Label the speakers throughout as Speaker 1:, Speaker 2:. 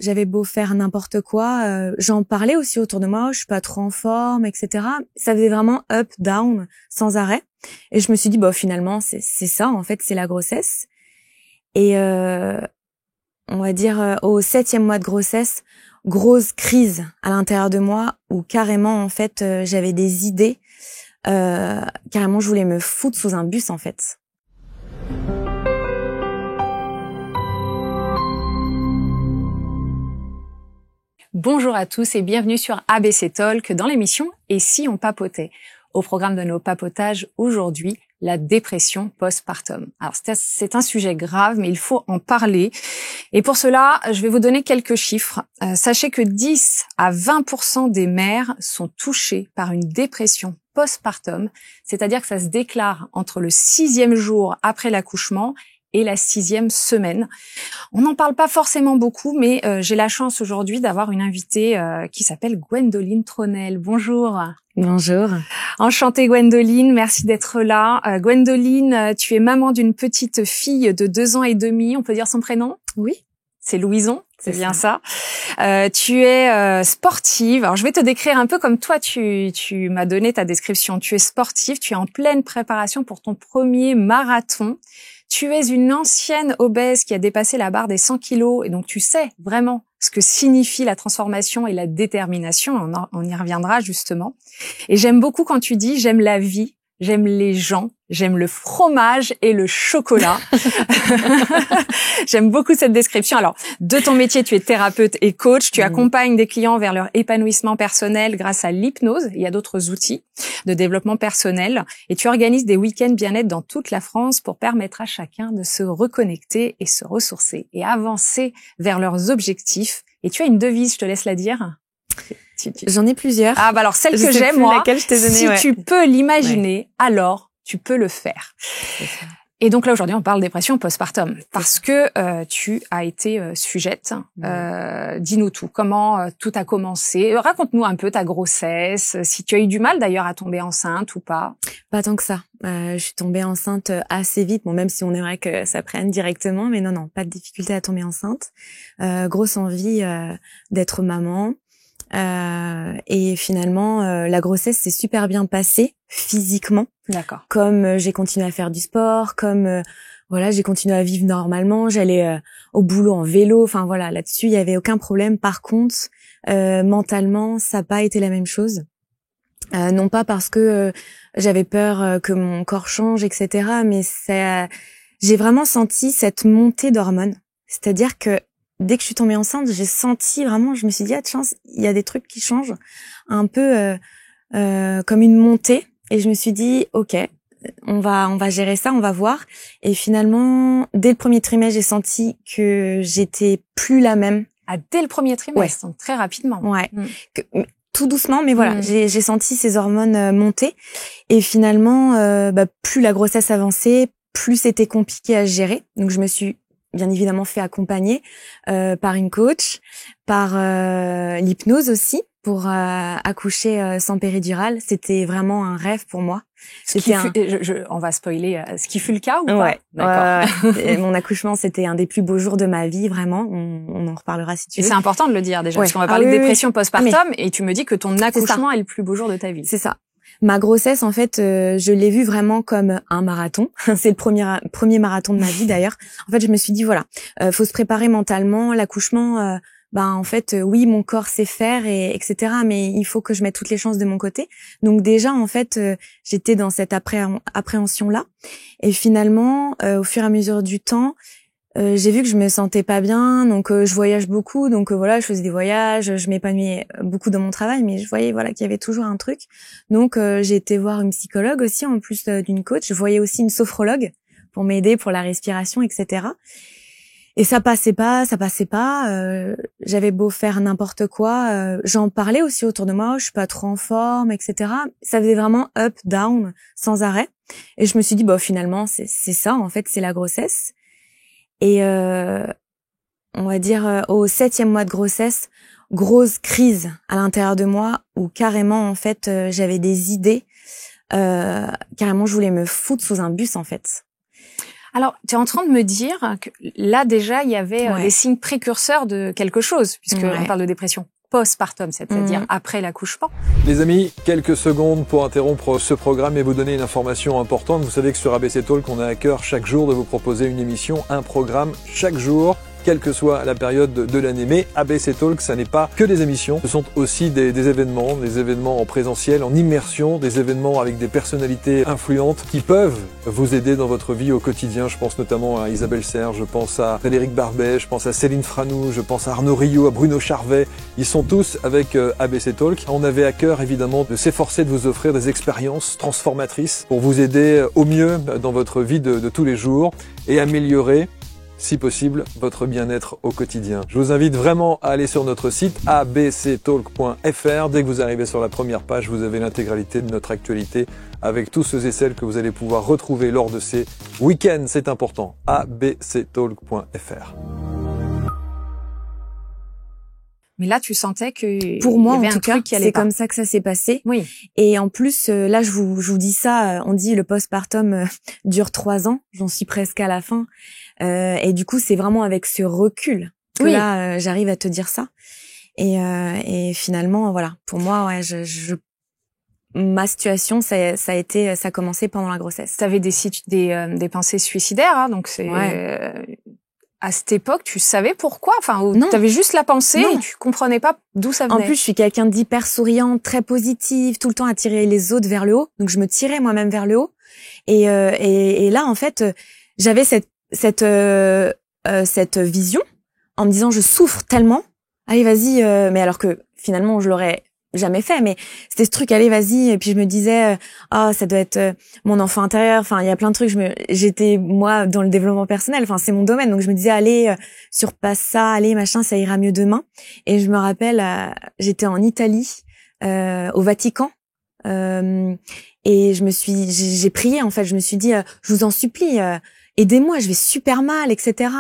Speaker 1: j'avais beau faire n'importe quoi, j'en parlais aussi autour de moi, je suis pas trop en forme, etc. Ça faisait vraiment up, down, sans arrêt. Et je me suis dit, finalement, c'est ça, en fait, c'est la grossesse. Et on va dire au 7e mois de grossesse, grosse crise à l'intérieur de moi où carrément, en fait, j'avais des idées. Carrément, je voulais me foutre sous un bus, en fait.
Speaker 2: Bonjour à tous et bienvenue sur ABC Talk dans l'émission « Et si on papotait ?» Au programme de nos papotages aujourd'hui, la dépression postpartum. Alors c'est un sujet grave, mais il faut en parler. Et pour cela, je vais vous donner quelques chiffres. Sachez que 10 à 20% des mères sont touchées par une dépression postpartum, c'est-à-dire que ça se déclare entre le 6e jour après l'accouchement et la 6e semaine. On n'en parle pas forcément beaucoup, mais j'ai la chance aujourd'hui d'avoir une invitée qui s'appelle Gwendoline Tronel. Bonjour.
Speaker 1: Bonjour.
Speaker 2: Enchantée Gwendoline, merci d'être là. Gwendoline, tu es maman d'une petite fille de 2 ans et demi, on peut dire son prénom ?
Speaker 1: Oui.
Speaker 2: C'est Louison, c'est bien ça. Tu es sportive. Alors je vais te décrire un peu comme toi tu m'as donné ta description. Tu es sportive, tu es en pleine préparation pour ton premier marathon. Tu es une ancienne obèse qui a dépassé la barre des 100 kilos et donc tu sais vraiment ce que signifie la transformation et la détermination. On y reviendra justement. Et j'aime beaucoup quand tu dis « j'aime la vie, j'aime les gens, j'aime le fromage et le chocolat ». J'aime beaucoup cette description. Alors, de ton métier, tu es thérapeute et coach. Tu accompagnes des clients vers leur épanouissement personnel grâce à l'hypnose. Il y a d'autres outils de développement personnel. Et tu organises des week-ends bien-être dans toute la France pour permettre à chacun de se reconnecter et se ressourcer et avancer vers leurs objectifs. Et tu as une devise, je te laisse la dire.
Speaker 1: J'en ai plusieurs.
Speaker 2: Ah, alors celle que j'ai, moi,
Speaker 1: laquelle je t'ai donnée,
Speaker 2: si tu peux l'imaginer, alors tu peux le faire. Et donc là, aujourd'hui, on parle dépression postpartum parce que tu as été sujette. Dis-nous tout. Comment tout a commencé? Raconte-nous un peu ta grossesse, si tu as eu du mal d'ailleurs à tomber enceinte ou pas.
Speaker 1: Pas tant que ça. Je suis tombée enceinte assez vite, même si on aimerait que ça prenne directement, mais non, pas de difficulté à tomber enceinte. Grosse envie d'être maman. Et finalement, la grossesse s'est super bien passée physiquement.
Speaker 2: D'accord.
Speaker 1: Comme j'ai continué à faire du sport, comme j'ai continué à vivre normalement, j'allais au boulot en vélo. Enfin voilà, là-dessus il y avait aucun problème. Par contre, mentalement, ça n'a pas été la même chose. Non pas parce que j'avais peur que mon corps change, etc. Mais j'ai vraiment senti cette montée d'hormones. C'est-à-dire que dès que je suis tombée enceinte, j'ai senti vraiment, je me suis dit, tiens, il y a des trucs qui changent, un peu comme une montée. Et je me suis dit, ok, on va gérer ça, on va voir. Et finalement, dès le premier trimestre, j'ai senti que j'étais plus la même.
Speaker 2: Ah, dès le premier trimestre, donc très rapidement.
Speaker 1: Ouais. Tout doucement, mais voilà, j'ai senti ces hormones monter. Et finalement, plus la grossesse avançait, plus c'était compliqué à gérer. Donc je me suis bien évidemment fait accompagner par une coach, par l'hypnose aussi pour accoucher sans péridurale. C'était vraiment un rêve pour moi.
Speaker 2: On va spoiler. Ce qui fut le cas ou pas?
Speaker 1: Ouais.
Speaker 2: D'accord.
Speaker 1: Mon accouchement, c'était un des plus beaux jours de ma vie, vraiment. On en reparlera si tu veux.
Speaker 2: Et c'est important de le dire déjà, parce qu'on va parler de dépression postpartum, et tu me dis que ton accouchement est le plus beau jour de ta vie.
Speaker 1: C'est ça. Ma grossesse, en fait, je l'ai vue vraiment comme un marathon. C'est le premier marathon de ma vie, d'ailleurs. En fait, je me suis dit, voilà, faut se préparer mentalement. L'accouchement, en fait, oui, mon corps sait faire, etc. Mais il faut que je mette toutes les chances de mon côté. Donc déjà, en fait, j'étais dans cette appréhension-là. Et finalement, au fur et à mesure du temps, j'ai vu que je me sentais pas bien, donc je voyage beaucoup, donc je faisais des voyages, je m'épanouis beaucoup dans mon travail, mais je voyais qu'il y avait toujours un truc. Donc j'ai été voir une psychologue aussi, en plus d'une coach. Je voyais aussi une sophrologue pour m'aider pour la respiration, etc. Et ça passait pas. J'avais beau faire n'importe quoi, j'en parlais aussi autour de moi, je suis pas trop en forme, etc. Ça faisait vraiment up, down, sans arrêt. Et je me suis dit, finalement, c'est ça, en fait, c'est la grossesse. Et on va dire au 7e mois de grossesse, grosse crise à l'intérieur de moi où carrément, en fait, j'avais des idées. Carrément, je voulais me foutre sous un bus, en fait.
Speaker 2: Alors, tu es en train de me dire que là, déjà, il y avait
Speaker 1: Ouais.
Speaker 2: des signes précurseurs de quelque chose, puisque
Speaker 1: Ouais.
Speaker 2: on parle de dépression postpartum, c'est-à-dire après l'accouchement.
Speaker 3: Les amis, quelques secondes pour interrompre ce programme et vous donner une information importante. Vous savez que sur ABC Talk, on a à cœur chaque jour de vous proposer une émission, un programme chaque jour, quelle que soit la période de l'année. Mais ABC Talk, ça n'est pas que des émissions, ce sont aussi des événements en présentiel, en immersion, des événements avec des personnalités influentes qui peuvent vous aider dans votre vie au quotidien. Je pense notamment à Isabelle Serre, je pense à Frédéric Barbet, je pense à Céline Franou, je pense à Arnaud Rio, à Bruno Charvet. Ils sont tous avec ABC Talk. On avait à cœur évidemment de s'efforcer de vous offrir des expériences transformatrices pour vous aider au mieux dans votre vie de tous les jours et améliorer, si possible, votre bien-être au quotidien. Je vous invite vraiment à aller sur notre site abctalk.fr. Dès que vous arrivez sur la première page, vous avez l'intégralité de notre actualité avec tous ceux et celles que vous allez pouvoir retrouver lors de ces week-ends. C'est important. abctalk.fr.
Speaker 2: Mais là, tu sentais que
Speaker 1: Pour moi,
Speaker 2: il y avait
Speaker 1: en
Speaker 2: un
Speaker 1: tout cas,
Speaker 2: truc qui allait
Speaker 1: c'est
Speaker 2: pas.
Speaker 1: comme ça que ça s'est passé.
Speaker 2: Oui.
Speaker 1: Et en plus, là, je vous dis ça, on dit le postpartum dure 3 ans. J'en suis presque à la fin. Et du coup, c'est vraiment avec ce recul que
Speaker 2: Oui.
Speaker 1: là, j'arrive à te dire ça. Et finalement, voilà, pour moi, ouais, ma situation, ça a commencé pendant la grossesse.
Speaker 2: Tu avais des pensées suicidaires, hein, donc c'est
Speaker 1: Ouais.
Speaker 2: à cette époque, tu savais pourquoi, enfin, ou
Speaker 1: Non.
Speaker 2: t'avais juste la pensée
Speaker 1: Non.
Speaker 2: et tu comprenais pas d'où ça venait.
Speaker 1: En plus, je suis quelqu'un d'hyper souriante, très positive, tout le temps à tirer les autres vers le haut. Donc, je me tirais moi-même vers le haut. Et là, en fait, j'avais cette vision en me disant, je souffre tellement. Allez, vas-y. Mais alors que finalement, je l'aurais jamais fait. Mais c'était ce truc, allez, vas-y. Et puis je me disais, ça doit être mon enfant intérieur. Enfin, il y a plein de trucs. J'étais moi dans le développement personnel. Enfin, c'est mon domaine. Donc je me disais, allez, surpasse ça, allez, machin, ça ira mieux demain. Et je me rappelle, j'étais en Italie, au Vatican. Et j'ai prié, en fait. Je me suis dit, je vous en supplie, aidez-moi, je vais super mal, etc.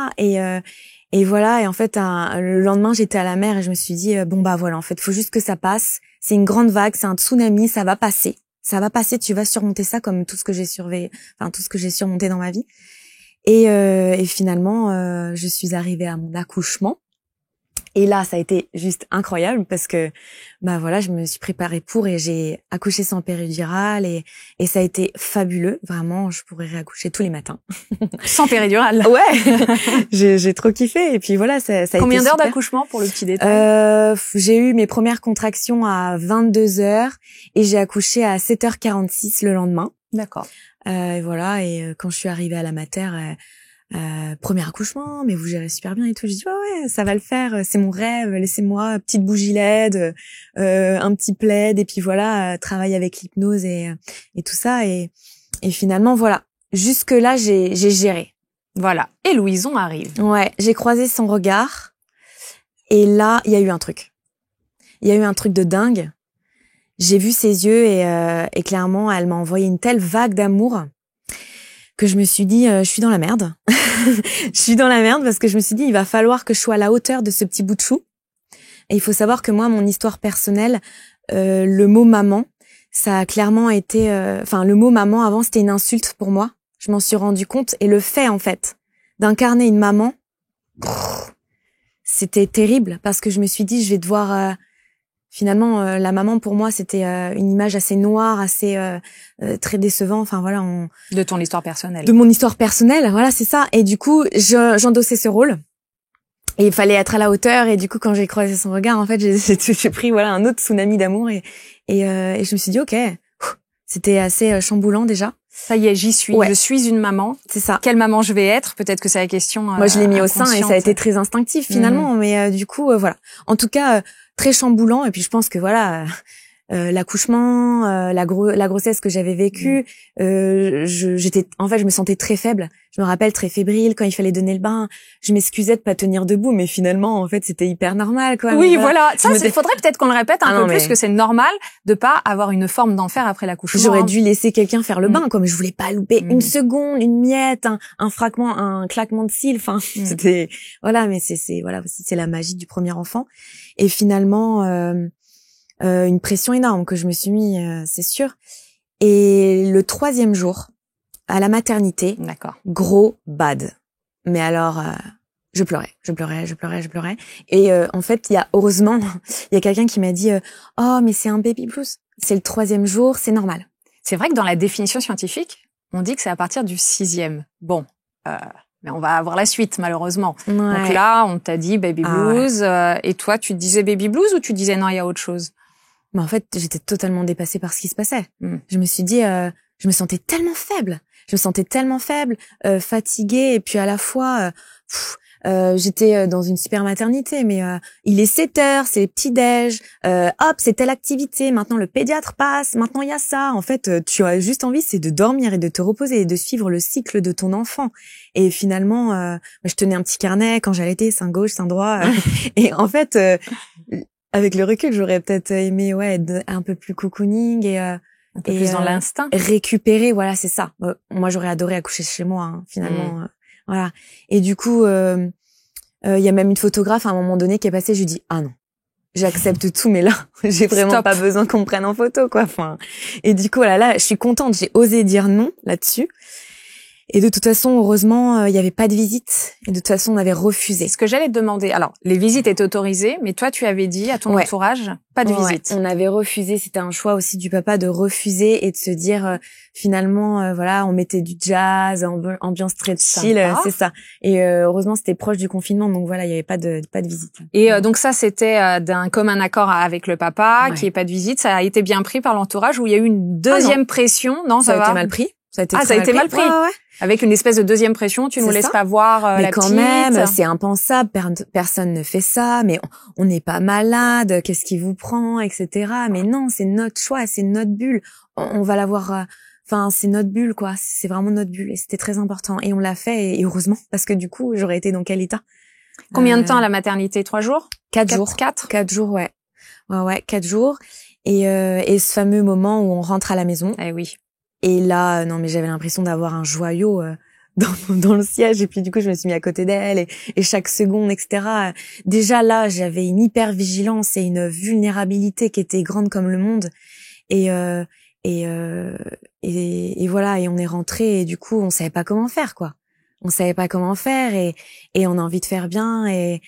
Speaker 1: Et voilà. Et en fait, le lendemain, j'étais à la mer et je me suis dit, bon, bah voilà, en fait, faut juste que ça passe. C'est une grande vague, c'est un tsunami, ça va passer. Ça va passer, tu vas surmonter ça comme tout ce que j'ai surmonté dans ma vie. Et finalement, je suis arrivée à mon accouchement. Et là, ça a été juste incroyable parce que, bah voilà, je me suis préparée pour et j'ai accouché sans péridurale et ça a été fabuleux. Vraiment, je pourrais réaccoucher tous les matins.
Speaker 2: Sans péridurale.
Speaker 1: Ouais. J'ai trop kiffé. Et puis voilà, ça a été
Speaker 2: Combien d'heures
Speaker 1: super.
Speaker 2: d'accouchement pour le petit détail?
Speaker 1: J'ai eu mes premières contractions à 22h et j'ai accouché à 7h46 le lendemain.
Speaker 2: D'accord.
Speaker 1: Et voilà. Et quand je suis arrivée à la mater, premier accouchement, mais vous gérez super bien et tout. Je dis ouais, ça va le faire, c'est mon rêve, laissez-moi petite bougie LED, un petit plaid et puis voilà, travailler avec l'hypnose et tout ça et finalement voilà, jusque là j'ai géré.
Speaker 2: Voilà. Et Louison arrive.
Speaker 1: Ouais, j'ai croisé son regard et là il y a eu un truc. Il y a eu un truc de dingue. J'ai vu ses yeux et clairement elle m'a envoyé une telle vague d'amour que je me suis dit, je suis dans la merde. Je suis dans la merde parce que je me suis dit, il va falloir que je sois à la hauteur de ce petit bout de chou. Et il faut savoir que moi, mon histoire personnelle, le mot maman, ça a clairement été... le mot maman, avant, c'était une insulte pour moi. Je m'en suis rendu compte. Et le fait, en fait, d'incarner une maman, c'était terrible parce que je me suis dit, je vais devoir... Finalement, la maman pour moi c'était une image assez noire, assez très décevant. Enfin voilà,
Speaker 2: de ton histoire personnelle.
Speaker 1: De mon histoire personnelle, voilà c'est ça. Et du coup, j'endossais ce rôle. Et il fallait être à la hauteur. Et du coup, quand j'ai croisé son regard, en fait, j'ai pris voilà un autre tsunami d'amour et je me suis dit ok, c'était assez chamboulant déjà.
Speaker 2: Ça y est, j'y suis.
Speaker 1: Ouais.
Speaker 2: Je suis une maman.
Speaker 1: C'est ça.
Speaker 2: Quelle maman je vais être? Peut-être que c'est la question.
Speaker 1: Moi, je l'ai mis au sein et ça a été très instinctif finalement. Mais du coup, voilà. En tout cas, très chamboulant. Et puis, je pense que voilà, l'accouchement, la grossesse que j'avais vécue, je me sentais très faible. Je me rappelle très fébrile quand il fallait donner le bain. Je m'excusais de pas tenir debout, mais finalement, en fait, c'était hyper normal, quoi.
Speaker 2: Oui, voilà. Ça, il faudrait peut-être qu'on le répète un peu
Speaker 1: plus,
Speaker 2: mais... que c'est normal de pas avoir une forme d'enfer après l'accouchement.
Speaker 1: J'aurais dû laisser quelqu'un faire le bain, quoi, mais je voulais pas louper une seconde, une miette, un fragment, un claquement de cils. Enfin, c'était, voilà, mais voilà, aussi, c'est la magie du premier enfant. Et finalement, une pression énorme que je me suis mis, c'est sûr. Et le 3e jour, à la maternité.
Speaker 2: D'accord.
Speaker 1: Gros bad. Mais alors, je pleurais. Et en fait, heureusement, il y a quelqu'un qui m'a dit oh, mais c'est un baby blues. C'est le 3e jour, c'est normal.
Speaker 2: C'est vrai que dans la définition scientifique, on dit que c'est à partir du 6e. Bon, mais on va avoir la suite, malheureusement.
Speaker 1: Ouais.
Speaker 2: Donc là, on t'a dit baby blues. Et toi, tu disais baby blues ou tu disais non, il y a autre chose?
Speaker 1: Mais en fait, j'étais totalement dépassée par ce qui se passait. Je me suis dit, je me sentais tellement faible. Fatiguée, et puis à la fois, j'étais dans une super maternité, mais il est 7h, c'est les petits-déj, hop, c'est telle activité, maintenant le pédiatre passe, maintenant il y a ça. En fait, tu as juste envie, c'est de dormir et de te reposer et de suivre le cycle de ton enfant. Et finalement, je tenais un petit carnet quand j'allaitais, sein gauche, sein droit. Et en fait, avec le recul, j'aurais peut-être aimé être un peu plus cocooning et
Speaker 2: un peu plus dans l'instinct.
Speaker 1: Récupérer, voilà, c'est ça. Moi, j'aurais adoré accoucher chez moi, hein, finalement. Voilà. Et du coup, il y a même une photographe à un moment donné qui est passée. Je lui dis ah non, j'accepte tout, mais là, j'ai vraiment pas besoin qu'on me prenne en photo, quoi. Enfin. Et du coup, là, je suis contente. J'ai osé dire non là-dessus. Et de toute façon, heureusement, il y avait pas de visite. Et de toute façon, on avait refusé.
Speaker 2: Ce que j'allais te demander. Alors, les visites étaient autorisées, mais toi, tu avais dit à ton entourage, pas de visite.
Speaker 1: On avait refusé. C'était un choix aussi du papa de refuser et de se dire, finalement, voilà, on mettait du jazz, ambiance très chill, c'est ça. Et heureusement, c'était proche du confinement, donc voilà, il y avait pas de visite.
Speaker 2: Et donc ça, c'était d'un commun accord avec le papa, qu'il n'y ait pas de visite. Ça a été bien pris par l'entourage, où il y a eu une deuxième pression. Non, ça va.
Speaker 1: Ça a été mal pris.
Speaker 2: Ça a été mal pris. Ouais. Avec une espèce de deuxième pression, tu nous laisses pas voir la petite.
Speaker 1: Mais quand même, c'est impensable, personne ne fait ça, mais on n'est pas malade, qu'est-ce qui vous prend, etc. Mais non, c'est notre choix, c'est notre bulle. On va l'avoir, c'est notre bulle, quoi. C'est vraiment notre bulle et c'était très important. Et on l'a fait et heureusement, parce que du coup, j'aurais été dans quel état?
Speaker 2: Combien de temps à la maternité? 3 jours?
Speaker 1: 4 jours. 4 jours, ouais. Ouais, 4 jours. Et ce fameux moment où on rentre à la maison.
Speaker 2: Eh oui.
Speaker 1: Et là, non, mais j'avais l'impression d'avoir un joyau dans le siège. Et puis du coup, je me suis mis à côté d'elle et chaque seconde, etc. Déjà là, j'avais une hyper vigilance et une vulnérabilité qui était grande comme le monde. Et voilà. Et on est rentré et du coup, on savait pas comment faire, quoi. On savait pas comment faire et on a envie de faire bien et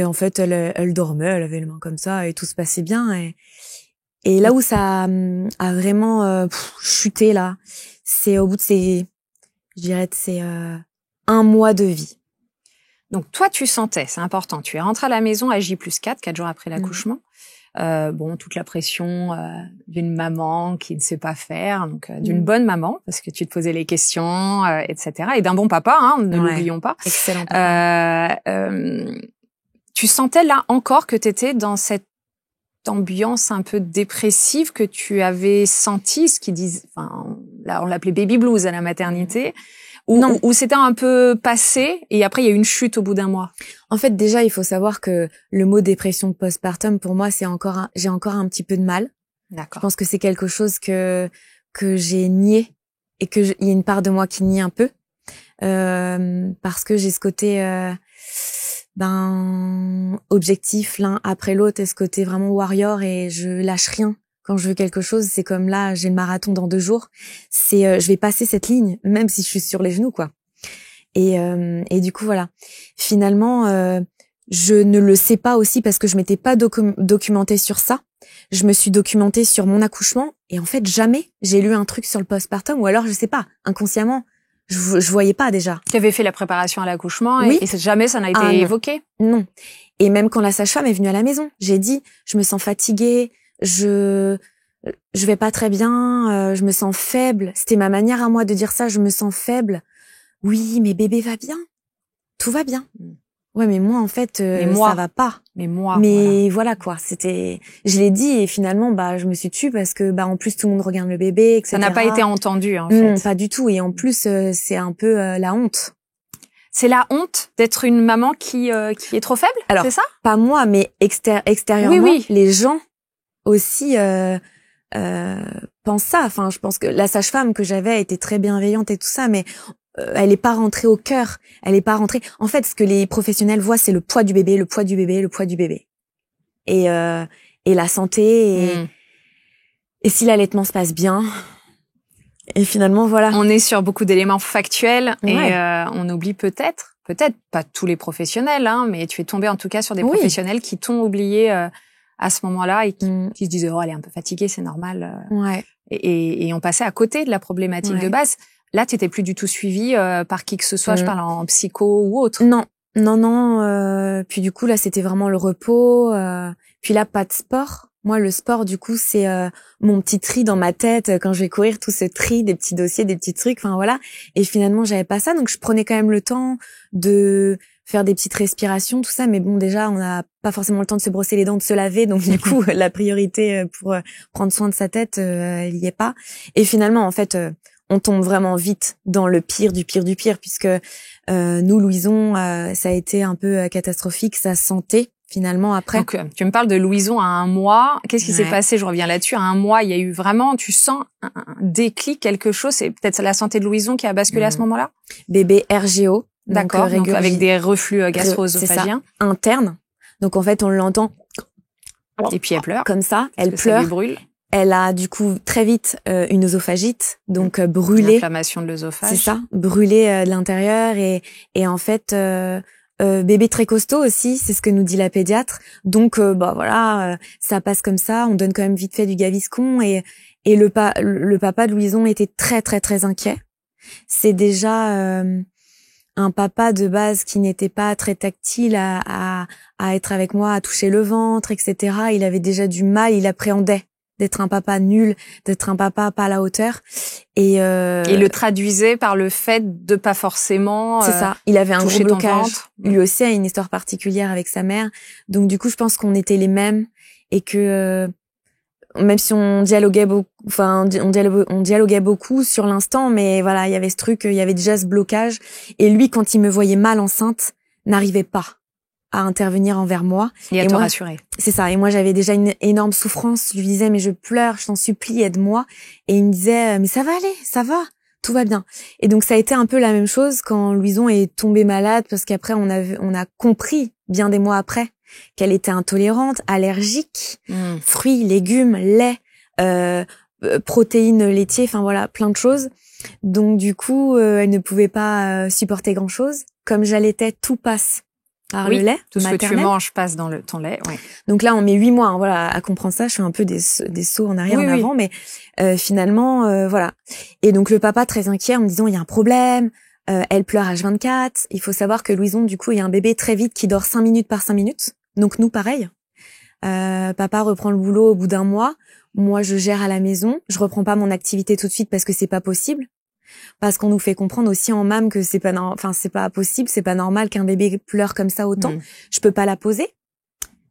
Speaker 1: en fait, elle dormait, elle avait les mains comme ça et tout se passait bien et là où ça a vraiment chuté là, c'est au bout de ces 1 mois de vie.
Speaker 2: Donc toi, tu sentais, c'est important, tu es rentrée à la maison à J+4, 4 jours après l'accouchement. Toute la pression d'une maman qui ne sait pas faire, donc d'une bonne maman, parce que tu te posais les questions, etc. Et d'un bon papa, hein, ne l'oublions pas.
Speaker 1: Excellent.
Speaker 2: Tu sentais là encore que tu étais dans cette ambiance un peu dépressive que tu avais sentie, ce qu'ils disent, là on l'appelait baby blues à la maternité, ou c'était un peu passé et après il y a eu une chute au bout d'1 mois.
Speaker 1: En fait, déjà il faut savoir que le mot dépression postpartum pour moi j'ai encore un petit peu de mal.
Speaker 2: D'accord.
Speaker 1: Je pense que c'est quelque chose que j'ai nié et que il y a une part de moi qui nie un peu parce que j'ai ce côté objectif l'un après l'autre et ce côté vraiment warrior et je lâche rien quand je veux quelque chose. C'est comme là, j'ai le marathon dans 2 jours. Je vais passer cette ligne même si je suis sur les genoux, quoi. Et du coup voilà. Finalement, je ne le sais pas aussi parce que je m'étais pas documentée sur ça. Je me suis documentée sur mon accouchement et en fait jamais j'ai lu un truc sur le postpartum ou alors je sais pas, inconsciemment. Je voyais pas déjà.
Speaker 2: Tu avais fait la préparation à l'accouchement
Speaker 1: oui.
Speaker 2: et jamais ça n'a été évoqué?
Speaker 1: Non. Et même quand la sage-femme est venue à la maison, j'ai dit, je me sens fatiguée, je vais pas très bien, je me sens faible. C'était ma manière à moi de dire ça, je me sens faible. Oui, mais bébé va bien. Tout va bien. Ouais, mais moi, en fait, ça va pas. Mais voilà, quoi. Je l'ai dit et finalement, je me suis tue parce que, en plus, tout le monde regarde le bébé, etc.
Speaker 2: Ça n'a pas été entendu, en fait.
Speaker 1: Pas du tout. Et en plus, c'est un peu la honte.
Speaker 2: C'est la honte d'être une maman qui est trop faible?
Speaker 1: Alors,
Speaker 2: c'est ça?
Speaker 1: Pas moi, mais extérieurement,
Speaker 2: oui.
Speaker 1: Les gens aussi pensent ça. Enfin, je pense que la sage-femme que j'avais était très bienveillante et tout ça, mais elle est pas rentrée au cœur. Elle est pas rentrée. En fait, ce que les professionnels voient, c'est le poids du bébé, le poids du bébé, le poids du bébé. Et la santé. Et si l'allaitement se passe bien, Et finalement, voilà.
Speaker 2: On est sur beaucoup d'éléments factuels et
Speaker 1: Ouais.
Speaker 2: on oublie peut-être pas tous les professionnels, hein, mais tu es tombé en tout cas sur des
Speaker 1: Oui.
Speaker 2: professionnels qui t'ont oublié à ce moment-là et qui se disaient, oh, elle est un peu fatiguée, c'est normal.
Speaker 1: Ouais.
Speaker 2: Et on passait à côté de la problématique de base. Là, tu n'étais plus du tout suivie par qui que ce soit, je parle en psycho ou autre.
Speaker 1: Non. Puis du coup, là, c'était vraiment le repos. Puis là, pas de sport. Moi, le sport, du coup, c'est mon petit tri dans ma tête quand je vais courir, tout ce tri, des petits dossiers, des petits trucs, enfin voilà. Et finalement, j'avais pas ça, donc je prenais quand même le temps de faire des petites respirations, tout ça. Mais bon, déjà, on n'a pas forcément le temps de se brosser les dents, de se laver, donc du coup, la priorité pour prendre soin de sa tête, elle y est pas. Et finalement, en fait, on tombe vraiment vite dans le pire du pire du pire, puisque nous, Louison, ça a été un peu catastrophique, sa santé. Finalement, après.
Speaker 2: Donc, tu me parles de Louison à 1 mois. Qu'est-ce qui s'est passé? Je reviens là-dessus. À 1 mois, il y a eu vraiment, tu sens un déclic, quelque chose. C'est peut-être la santé de Louison qui a basculé à ce moment-là?
Speaker 1: Bébé RGO.
Speaker 2: D'accord. Donc, avec des reflux gastro-œsophagiens.
Speaker 1: C'est ça, interne. Donc, en fait, on l'entend.
Speaker 2: Et puis, elle pleure.
Speaker 1: Comme ça. Elle pleure.
Speaker 2: Ça lui brûle.
Speaker 1: Elle a, du coup, très vite, une œsophagite. Donc, brûlée.
Speaker 2: L'inflammation de l'œsophage.
Speaker 1: C'est ça. Brûlée de l'intérieur. Et en fait, bébé très costaud aussi, c'est ce que nous dit la pédiatre. Donc voilà, ça passe comme ça. On donne quand même vite fait du Gaviscon et le papa de Louison était très très très inquiet. C'est déjà un papa de base qui n'était pas très tactile à être avec moi, à toucher le ventre, etc. Il avait déjà du mal, il appréhendait d'être un papa nul, d'être un papa pas à la hauteur. Et
Speaker 2: il le traduisait par le fait de pas forcément
Speaker 1: c'est ça, il avait un gros blocage.
Speaker 2: Ventre.
Speaker 1: Lui aussi a une histoire particulière avec sa mère. Donc du coup, je pense qu'on était les mêmes et que même si on dialoguait beaucoup, on dialoguait beaucoup sur l'instant, mais voilà, il y avait ce truc, il y avait déjà ce blocage. Et lui, quand il me voyait mal enceinte, n'arrivait pas à intervenir envers moi.
Speaker 2: Et à te rassurer.
Speaker 1: C'est ça. Et moi, j'avais déjà une énorme souffrance. Je lui disais, mais je pleure, je t'en supplie, aide-moi. Et il me disait, mais ça va aller, ça va, tout va bien. Et donc, ça a été un peu la même chose quand Louison est tombée malade, parce qu'après, on a compris, bien des mois après, qu'elle était intolérante, allergique, fruits, légumes, lait, protéines laitiers, enfin voilà, plein de choses. Donc, du coup, elle ne pouvait pas supporter grand-chose. Comme j'allaitais, tout passe par le lait
Speaker 2: tout ce
Speaker 1: maternel.
Speaker 2: que tu manges passe dans ton lait. Ouais.
Speaker 1: Donc là, on met 8 mois, hein, voilà, à comprendre ça. Je fais un peu des sauts en arrière, en avant, mais finalement, voilà. Et donc le papa très inquiet en me disant il y a un problème, elle pleure H24. Il faut savoir que Louison, du coup, il y a un bébé très vite qui dort 5 minutes par 5 minutes. Donc nous, pareil. Papa reprend le boulot au bout d'1 mois. Moi, je gère à la maison. Je reprends pas mon activité tout de suite parce que c'est pas possible. Parce qu'on nous fait comprendre aussi en MAM que c'est pas possible, c'est pas normal qu'un bébé pleure comme ça autant. Je peux pas la poser.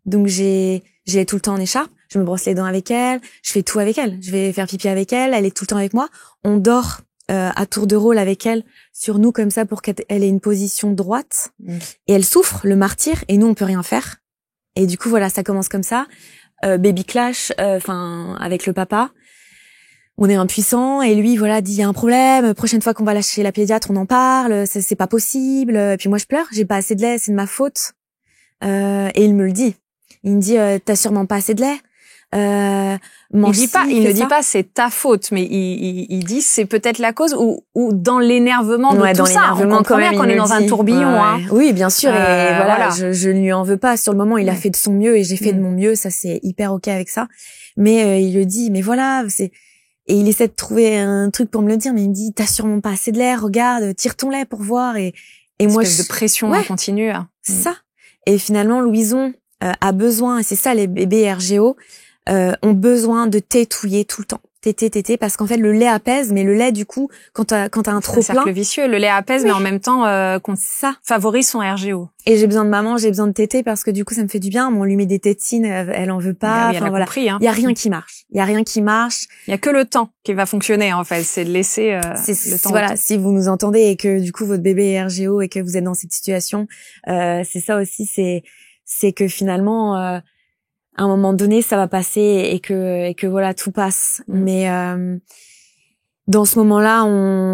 Speaker 1: Donc j'ai tout le temps en écharpe, je me brosse les dents avec elle, je fais tout avec elle. Je vais faire pipi avec elle, elle est tout le temps avec moi. On dort à tour de rôle avec elle sur nous comme ça pour qu'elle ait une position droite. Et elle souffre le martyr et nous on peut rien faire. Et du coup voilà, ça commence comme ça. Baby clash avec le papa. On est impuissant et lui voilà dit il y a un problème, prochaine fois qu'on va lâcher la pédiatre on en parle, c'est pas possible. Et puis moi je pleure, j'ai pas assez de lait, c'est de ma faute. Et il me le dit. Il me dit t'as sûrement pas assez de lait.
Speaker 2: Il ne dit pas c'est ta faute, mais il dit c'est peut-être la cause ou dans l'énervement de tout ça. On comprend bien qu'on est dans un tourbillon.
Speaker 1: Ouais.
Speaker 2: Hein.
Speaker 1: Oui, bien sûr. Et voilà. Je ne lui en veux pas. Sur le moment, il a fait de son mieux et j'ai fait de mon mieux. Ça, c'est hyper ok avec ça. Mais il le dit. Mais voilà, et il essaie de trouver un truc pour me le dire. Mais il me dit t'as sûrement pas assez de lait. Regarde, tire ton lait pour voir. Et moi,
Speaker 2: de pression continue.
Speaker 1: C'est ça. Et finalement, Louison a besoin. Et c'est ça les bébés RGO. Ont besoin de tétouiller tout le temps. Téter, parce qu'en fait, le lait apaise, mais le lait, du coup, quand t'as un trop plein.
Speaker 2: C'est un cercle vicieux. Le lait apaise, mais en même temps, ça favorise son RGO.
Speaker 1: Et j'ai besoin de maman, j'ai besoin de téter parce que du coup, ça me fait du bien. On lui met des tétines, elle en veut pas.
Speaker 2: Enfin, voilà. Compris, hein.
Speaker 1: Il y a rien qui marche. Il y a que
Speaker 2: le temps qui va fonctionner, en fait. C'est de laisser, le temps.
Speaker 1: Voilà. Si vous nous entendez et que, du coup, votre bébé est RGO et que vous êtes dans cette situation, c'est ça aussi, c'est que finalement, à un moment donné, ça va passer et que voilà, tout passe. Mais dans ce moment-là,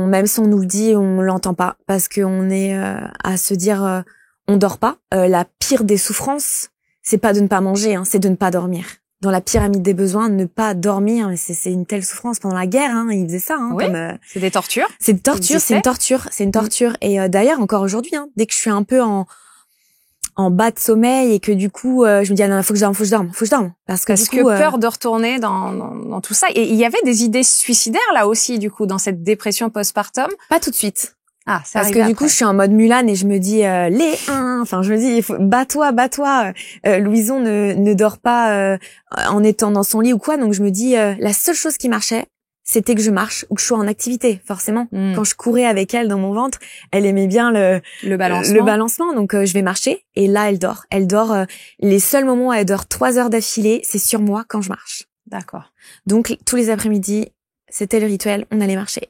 Speaker 1: même si on nous le dit, on l'entend pas parce qu'on est à se dire, on dort pas. La pire des souffrances, c'est pas de ne pas manger, hein, c'est de ne pas dormir. dans la pyramide des besoins, ne pas dormir. C'est une telle souffrance. Pendant la guerre, hein, ils faisaient ça. Hein,
Speaker 2: oui, c'est des tortures.
Speaker 1: C'est une torture. Et d'ailleurs, encore aujourd'hui, hein, dès que je suis un peu en bas de sommeil et que du coup, je me dis, ah non, faut que je dorme. Parce que
Speaker 2: peur de retourner dans tout ça. Et il y avait des idées suicidaires, là aussi, du coup, dans cette dépression postpartum.
Speaker 1: Pas tout de suite.
Speaker 2: Ah, ça
Speaker 1: parce que du coup, je suis en mode Mulan et je me dis je me dis bats-toi. Louison ne dort pas en étant dans son lit ou quoi. Donc je me dis la seule chose qui marchait, c'était que je marche ou que je sois en activité. Forcément, quand je courais avec elle dans mon ventre, elle aimait bien le balancement. Donc je vais marcher et là elle dort. Elle dort les seuls moments où elle dort 3 heures d'affilée, c'est sur moi quand je marche.
Speaker 2: D'accord.
Speaker 1: Donc tous les après-midi, c'était le rituel, on allait marcher.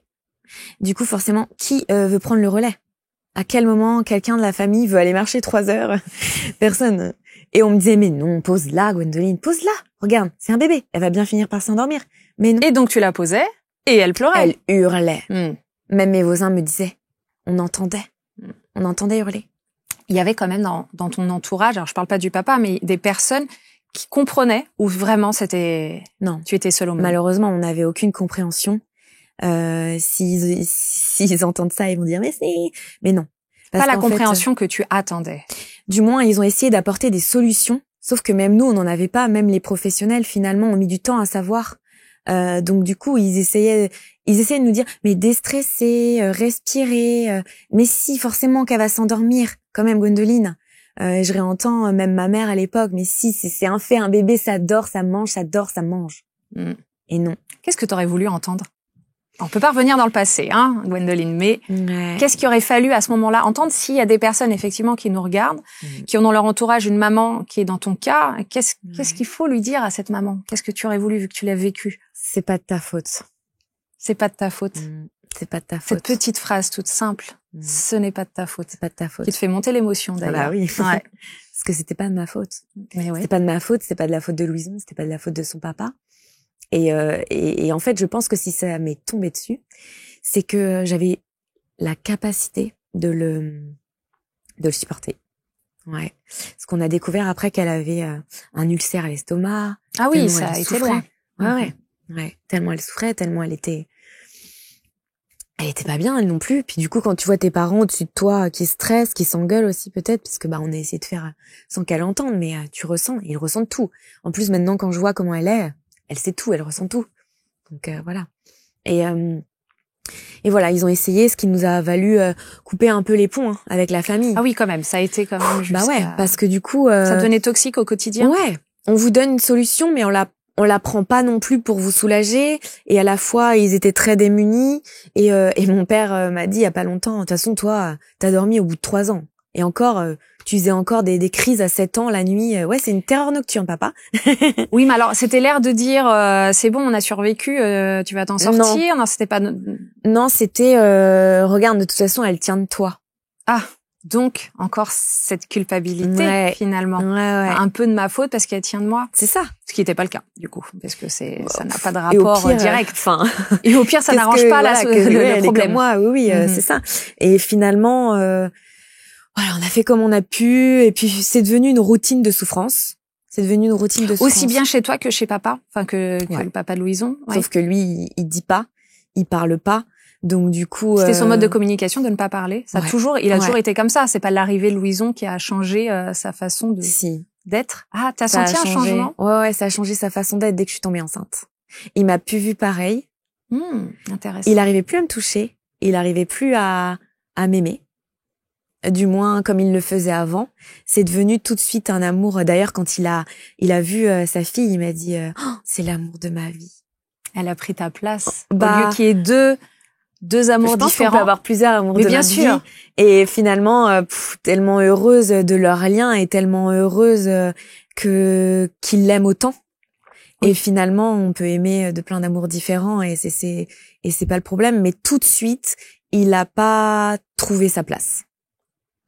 Speaker 1: Du coup, forcément, qui veut prendre le relais? À quel moment quelqu'un de la famille veut aller marcher 3 heures? Personne. Et on me disait, mais non, pose-la, Gwendoline, pose-la. Regarde, c'est un bébé. Elle va bien finir par s'endormir. Mais non.
Speaker 2: Et donc, tu la posais et elle pleurait.
Speaker 1: Elle hurlait. Même mes voisins me disaient, on entendait hurler.
Speaker 2: Il y avait quand même dans ton entourage, alors je parle pas du papa, mais des personnes qui comprenaient ou vraiment c'était...
Speaker 1: Non.
Speaker 2: Tu étais seule au monde.
Speaker 1: Malheureusement, on n'avait aucune compréhension. S'ils entendent ça, ils vont dire mais non.
Speaker 2: Pas la compréhension que tu attendais.
Speaker 1: Du moins, ils ont essayé d'apporter des solutions, sauf que même nous, on n'en avait pas. Même les professionnels, finalement, ont mis du temps à savoir. Donc du coup, ils essayaient de nous dire mais déstresser, respirer. Mais si, forcément qu'elle va s'endormir, quand même, Gwendoline. Je réentends même ma mère à l'époque. Mais si, c'est un fait, un bébé, ça dort, ça mange, ça dort, ça mange. Et non.
Speaker 2: Qu'est-ce que t'aurais voulu entendre? On peut pas revenir dans le passé, hein, Gwendoline, mais qu'est-ce qu'il aurait fallu à ce moment-là entendre s'il y a des personnes effectivement qui nous regardent, qui ont dans leur entourage une maman qui est dans ton cas, qu'est-ce qu'il faut lui dire à cette maman? Qu'est-ce que tu aurais voulu vu que tu l'as vécu?
Speaker 1: C'est pas de ta faute.
Speaker 2: C'est pas de ta faute.
Speaker 1: C'est pas de ta faute.
Speaker 2: Cette petite phrase toute simple, ce n'est pas de ta faute.
Speaker 1: C'est pas de ta faute.
Speaker 2: Qui te fait monter l'émotion d'ailleurs.
Speaker 1: Ah bah oui.
Speaker 2: Ouais.
Speaker 1: Parce que c'était pas de ma faute.
Speaker 2: Mais ouais.
Speaker 1: C'était pas de ma faute, c'était pas de la faute de Louison, c'était pas de la faute de son papa. Et en fait, je pense que si ça m'est tombé dessus, c'est que j'avais la capacité de le supporter. Ouais. Parce qu'on a découvert après qu'elle avait un ulcère à l'estomac.
Speaker 2: Ah oui, ça a été loin.
Speaker 1: Ouais. Tellement elle souffrait, tellement elle était pas bien, elle non plus. Puis du coup, quand tu vois tes parents au-dessus de toi qui stressent, qui s'engueulent aussi peut-être, parce que on a essayé de faire sans qu'elle entende, mais tu ressens, ils ressentent tout. En plus, maintenant, quand je vois comment elle sait tout, elle ressent tout. Donc voilà. Et voilà, ils ont essayé, ce qui nous a valu couper un peu les ponts avec la famille.
Speaker 2: Ah oui, quand même, ça a été quand même jusqu'à...
Speaker 1: Bah ouais, parce que du coup...
Speaker 2: ça devenait toxique au quotidien.
Speaker 1: Ouais, on vous donne une solution, mais on la prend pas non plus pour vous soulager. Et à la fois, ils étaient très démunis. Et mon père m'a dit il y a pas longtemps, de toute façon, toi, t'as dormi au bout de 3 ans. Et encore, tu faisais encore des crises à 7 ans la nuit. Ouais, c'est une terreur nocturne, papa.
Speaker 2: Oui, mais alors, c'était l'air de dire, c'est bon, on a survécu, tu vas t'en sortir. Non, c'était pas...
Speaker 1: Non, c'était, regarde, de toute façon, elle tient de toi.
Speaker 2: Ah, donc, encore cette culpabilité, finalement.
Speaker 1: Ouais.
Speaker 2: Un peu de ma faute parce qu'elle tient de moi.
Speaker 1: C'est ça.
Speaker 2: Ce qui n'était pas le cas, du coup, parce que ça n'a pas de rapport direct.
Speaker 1: Et
Speaker 2: au pire, ça n'arrange pas le problème.
Speaker 1: Moi, oui, c'est ça. Et finalement, voilà, on a fait comme on a pu, et puis c'est devenu une routine de souffrance.
Speaker 2: Aussi bien chez toi que chez papa, enfin que le papa de Louison.
Speaker 1: Ouais. Sauf que lui, il dit pas, il parle pas. Donc du coup,
Speaker 2: c'était son mode de communication de ne pas parler. Il a toujours été comme ça. C'est pas l'arrivée de Louison qui a changé sa façon d'être. Ah, t'as senti un changement?
Speaker 1: Ouais, ça a changé sa façon d'être dès que je suis tombée enceinte. Il m'a plus vu pareil.
Speaker 2: Intéressant.
Speaker 1: Il arrivait plus à me toucher. Il arrivait plus à m'aimer. Du moins comme il le faisait avant. C'est devenu tout de suite un amour. D'ailleurs, quand il a vu sa fille, il m'a dit c'est l'amour de ma vie.
Speaker 2: Elle a pris ta place. Au lieu qu'il y ait deux amours différents.
Speaker 1: Je pense qu'on peut avoir plusieurs amours de
Speaker 2: bien sûr.
Speaker 1: Vie. Et finalement, tellement heureuse de leur lien et tellement heureuse qu'il l'aime autant. Oui. Et finalement, on peut aimer de plein d'amours différents et c'est pas le problème. Mais tout de suite, il a pas trouvé sa place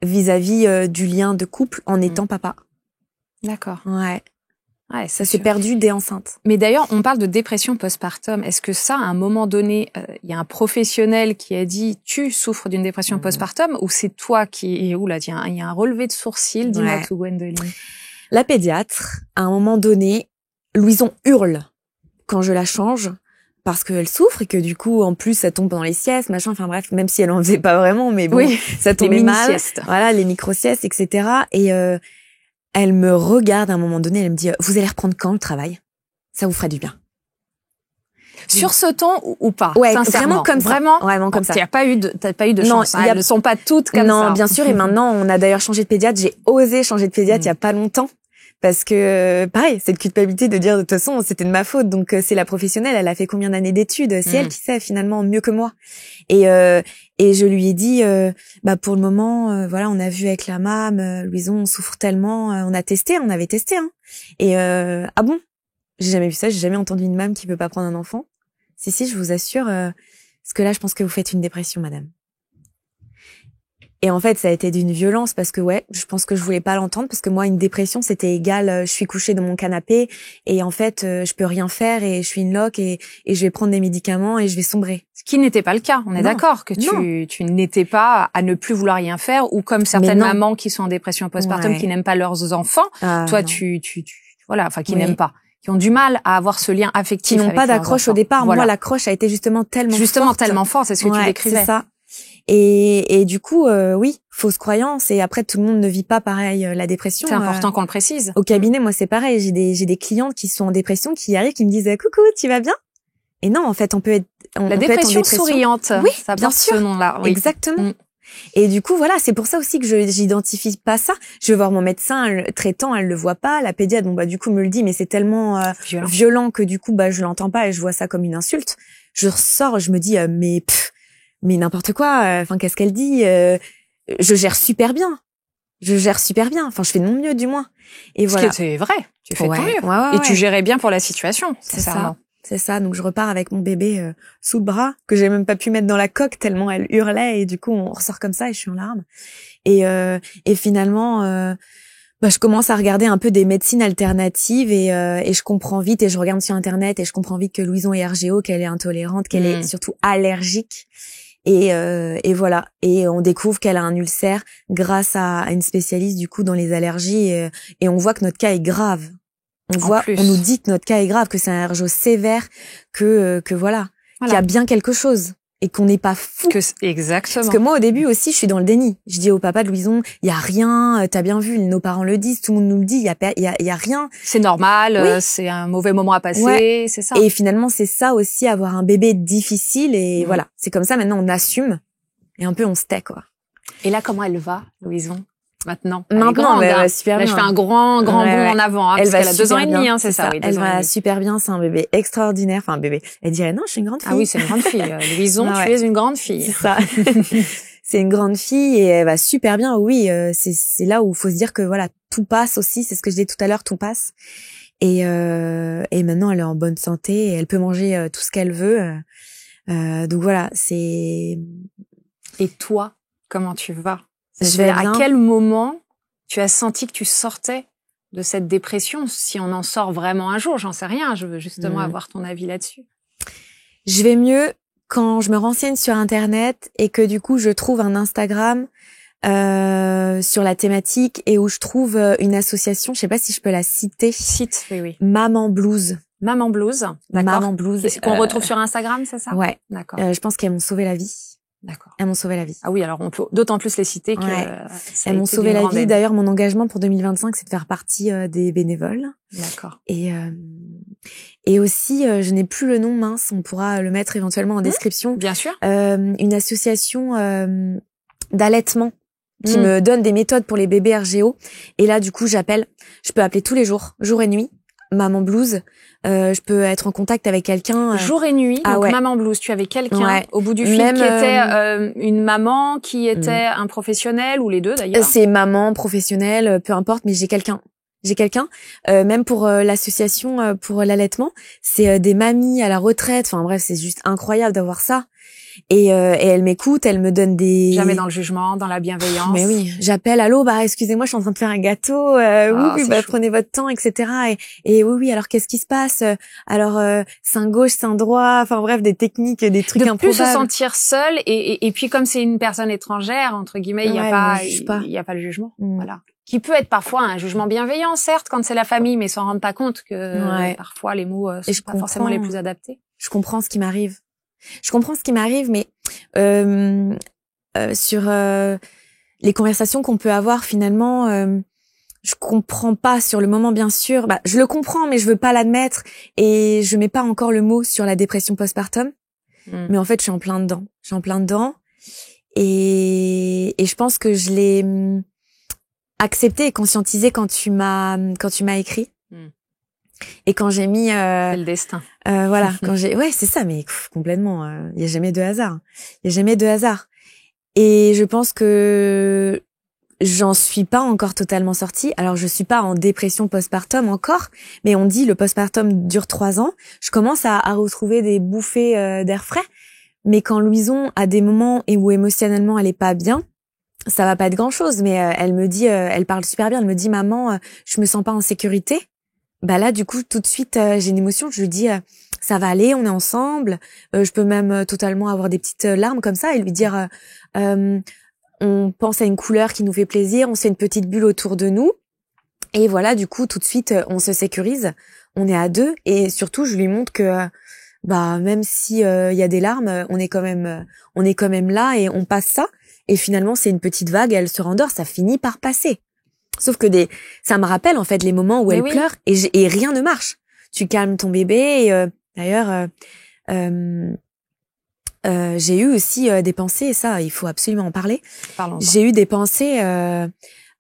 Speaker 1: vis-à-vis du lien de couple en étant papa.
Speaker 2: D'accord.
Speaker 1: Ouais, ça s'est perdu dès enceinte.
Speaker 2: Mais d'ailleurs, on parle de dépression postpartum. Est-ce que ça, à un moment donné, il y a un professionnel qui a dit tu souffres d'une dépression postpartum ou c'est toi qui... Oula, il y a un relevé de sourcils, dis-moi tout, Gwendoline.
Speaker 1: La pédiatre, à un moment donné, Louison hurle quand je la change parce qu'elle souffre et que du coup en plus ça tombe pendant les siestes, machin, enfin bref, même si elle en faisait pas vraiment, mais bon, ça tombait mal. Voilà, les micro-siestes, etc. Et elle me regarde à un moment donné, elle me dit vous allez reprendre quand le travail? Ça vous fera du bien.
Speaker 2: Sur ce ton ou pas?
Speaker 1: Ouais,
Speaker 2: sincèrement,
Speaker 1: vraiment comme ça.
Speaker 2: T'as pas eu de chance. Elles ne sont pas toutes comme ça.
Speaker 1: Non, bien sûr. Et maintenant, on a d'ailleurs changé de pédiatre. J'ai osé changer de pédiatre il y a pas longtemps. Parce que, pareil, cette culpabilité de dire, de toute façon, c'était de ma faute. Donc, c'est la professionnelle. Elle a fait combien d'années d'études? C'est elle qui sait, finalement, mieux que moi. Et je lui ai dit, pour le moment, voilà, on a vu avec la MAM, Louison, on souffre tellement. On avait testé, hein. Et, ah bon? J'ai jamais vu ça. J'ai jamais entendu une MAM qui veut pas prendre un enfant. Si, je vous assure, parce que là, je pense que vous faites une dépression, madame. Et en fait, ça a été d'une violence parce que je pense que je voulais pas l'entendre parce que moi, une dépression, c'était égal, je suis couchée dans mon canapé et en fait, je peux rien faire et je suis une loque et je vais prendre des médicaments et je vais sombrer.
Speaker 2: Ce qui n'était pas le cas. On est d'accord que tu n'étais pas à ne plus vouloir rien faire ou comme certaines mamans qui sont en dépression postpartum qui n'aiment pas leurs enfants. Toi, qui n'aiment pas. Qui ont du mal à avoir ce lien affectif.
Speaker 1: Qui n'ont pas d'accroche au départ. Voilà. Moi, l'accroche a été justement tellement
Speaker 2: forte. C'est ce que tu décrivais.
Speaker 1: C'est ça. Et du coup, oui, fausse croyance. Et après, tout le monde ne vit pas pareil la dépression.
Speaker 2: C'est important qu'on le précise.
Speaker 1: Au cabinet, moi, c'est pareil. J'ai des clientes qui sont en dépression, qui arrivent, qui me disent coucou, tu vas bien? Et non, en fait, on peut être en dépression
Speaker 2: souriante.
Speaker 1: Oui,
Speaker 2: ça
Speaker 1: bien
Speaker 2: porte
Speaker 1: sûr.
Speaker 2: Ce nom-là. Oui.
Speaker 1: Exactement. Et du coup, voilà, c'est pour ça aussi que j'identifie pas ça. Je vais voir mon médecin le traitant, elle le voit pas. La pédiatre, du coup, me le dit, mais c'est tellement violent que du coup, je l'entends pas et je vois ça comme une insulte. Je ressors, je me dis, mais n'importe quoi. Enfin, qu'est-ce qu'elle dit? Je gère super bien. Enfin, je fais de mon mieux, du moins. Et voilà.
Speaker 2: Ce qui est vrai. Tu fais de ton mieux.
Speaker 1: Ouais.
Speaker 2: Et tu gérais bien pour la situation.
Speaker 1: C'est ça. Donc, je repars avec mon bébé sous le bras, que j'ai même pas pu mettre dans la coque tellement elle hurlait. Et du coup, on ressort comme ça et je suis en larmes. Et finalement, je commence à regarder un peu des médecines alternatives et je comprends vite et je regarde sur Internet et je comprends vite que Louison est RGO, qu'elle est intolérante, qu'elle est surtout allergique. Et voilà. Et on découvre qu'elle a un ulcère grâce à une spécialiste, du coup, dans les allergies. Et on voit que notre cas est grave. On nous dit que notre cas est grave, que c'est un RGO sévère, que voilà, qu'il y a bien quelque chose et qu'on n'est pas fou.
Speaker 2: Exactement.
Speaker 1: Parce que moi, au début aussi, je suis dans le déni. Je dis au papa de Louison, il y a rien, t'as bien vu, nos parents le disent, tout le monde nous le dit, il y a rien.
Speaker 2: C'est normal, c'est un mauvais moment à passer, c'est ça.
Speaker 1: Et finalement, c'est ça aussi, avoir un bébé difficile et voilà. C'est comme ça, maintenant, on assume et un peu on se tait, quoi.
Speaker 2: Et là, comment elle va, Louison? Maintenant,
Speaker 1: elle va super bien.
Speaker 2: Là, je fais un grand bond en avant, parce qu'elle a 2 ans et demi, c'est ça. Oui,
Speaker 1: elle va super bien, c'est un bébé extraordinaire. Enfin, un bébé. Elle dirait, non, je suis une grande fille.
Speaker 2: Ah oui, c'est une grande fille. Louison, tu es une grande fille.
Speaker 1: C'est ça. C'est une grande fille et elle va super bien. Oui, c'est là où il faut se dire que voilà, tout passe aussi. C'est ce que je disais tout à l'heure, tout passe. Et maintenant, elle est en bonne santé et elle peut manger tout ce qu'elle veut. Donc voilà, c'est...
Speaker 2: Et toi, comment tu vas?
Speaker 1: À
Speaker 2: quel moment tu as senti que tu sortais de cette dépression? Si on en sort vraiment un jour, j'en sais rien. Je veux justement avoir ton avis là-dessus.
Speaker 1: Je vais mieux quand je me renseigne sur Internet et que du coup je trouve un Instagram sur la thématique et où je trouve une association. Je sais pas si je peux la citer.
Speaker 2: Cite, oui.
Speaker 1: Maman Blues.
Speaker 2: Maman Blues, d'accord.
Speaker 1: Maman Blues.
Speaker 2: Qu'on retrouve sur Instagram, c'est ça?
Speaker 1: Ouais.
Speaker 2: D'accord.
Speaker 1: Je pense qu'elles m'ont sauvé la vie.
Speaker 2: D'accord.
Speaker 1: Elles m'ont sauvé la vie.
Speaker 2: Ah oui, alors on peut d'autant plus les citer que
Speaker 1: elles m'ont sauvé la vie. D'ailleurs, mon engagement pour 2025, c'est de faire partie des bénévoles.
Speaker 2: D'accord.
Speaker 1: Et aussi, je n'ai plus le nom, mince, on pourra le mettre éventuellement en description.
Speaker 2: Bien sûr.
Speaker 1: Une association d'allaitement qui me donne des méthodes pour les bébés RGO. Et là, du coup, je peux appeler tous les jours, jour et nuit, Maman Blues. Je peux être en contact avec quelqu'un
Speaker 2: jour et nuit. Donc Maman Blues, tu avais quelqu'un au bout du fil qui était une maman, qui était un professionnel ou les deux d'ailleurs.
Speaker 1: C'est maman, professionnelle, peu importe, mais j'ai quelqu'un. Même pour l'association pour l'allaitement, c'est des mamies à la retraite. Enfin bref, c'est juste incroyable d'avoir ça. Et elle m'écoute, elle me donne des...
Speaker 2: Jamais dans le jugement, dans la bienveillance.
Speaker 1: Mais oui, j'appelle, allô, excusez-moi, je suis en train de faire un gâteau, prenez votre temps, etc. Et oui, alors qu'est-ce qui se passe? Alors, sein gauche, sein droit, enfin bref, des techniques, des trucs improbables.
Speaker 2: De plus se sentir seule et puis comme c'est une personne étrangère, entre guillemets, il y a pas le jugement. Voilà. qui peut être parfois un jugement bienveillant, certes, quand c'est la famille, mais s'en rendent pas compte que parfois les mots sont pas forcément les plus adaptés.
Speaker 1: Je comprends ce qui m'arrive. Mais sur les conversations qu'on peut avoir, finalement, je comprends pas sur le moment, bien sûr. Bah, je le comprends, mais je veux pas l'admettre et je mets pas encore le mot sur la dépression postpartum. Mais en fait, je suis en plein dedans. Et je pense que je l'ai accepté et conscientisé quand tu m'as écrit. Et quand j'ai mis
Speaker 2: c'est le destin.
Speaker 1: Voilà, c'est ça, mais complètement, il y a jamais de hasard. Et je pense que j'en suis pas encore totalement sortie. Alors je suis pas en dépression postpartum encore, mais on dit le postpartum dure 3 ans. Je commence à retrouver des bouffées d'air frais, mais quand Louison a des moments où émotionnellement elle est pas bien, ça va pas être grand-chose, mais elle me dit, elle parle super bien, elle me dit maman, je me sens pas en sécurité. Bah là du coup tout de suite j'ai une émotion, je lui dis ça va aller, on est ensemble, je peux même totalement avoir des petites larmes comme ça et lui dire on pense à une couleur qui nous fait plaisir, on se fait une petite bulle autour de nous et voilà, du coup tout de suite on se sécurise, on est à 2 et surtout je lui montre que même si y a des larmes, on est quand même là et on passe ça et finalement c'est une petite vague, elle se rendort, ça finit par passer. Sauf que ça me rappelle en fait les moments où elle pleure et rien ne marche. Tu calmes ton bébé et d'ailleurs j'ai eu aussi des pensées, et ça il faut absolument en parler.
Speaker 2: Parlons-en.
Speaker 1: J'ai eu des pensées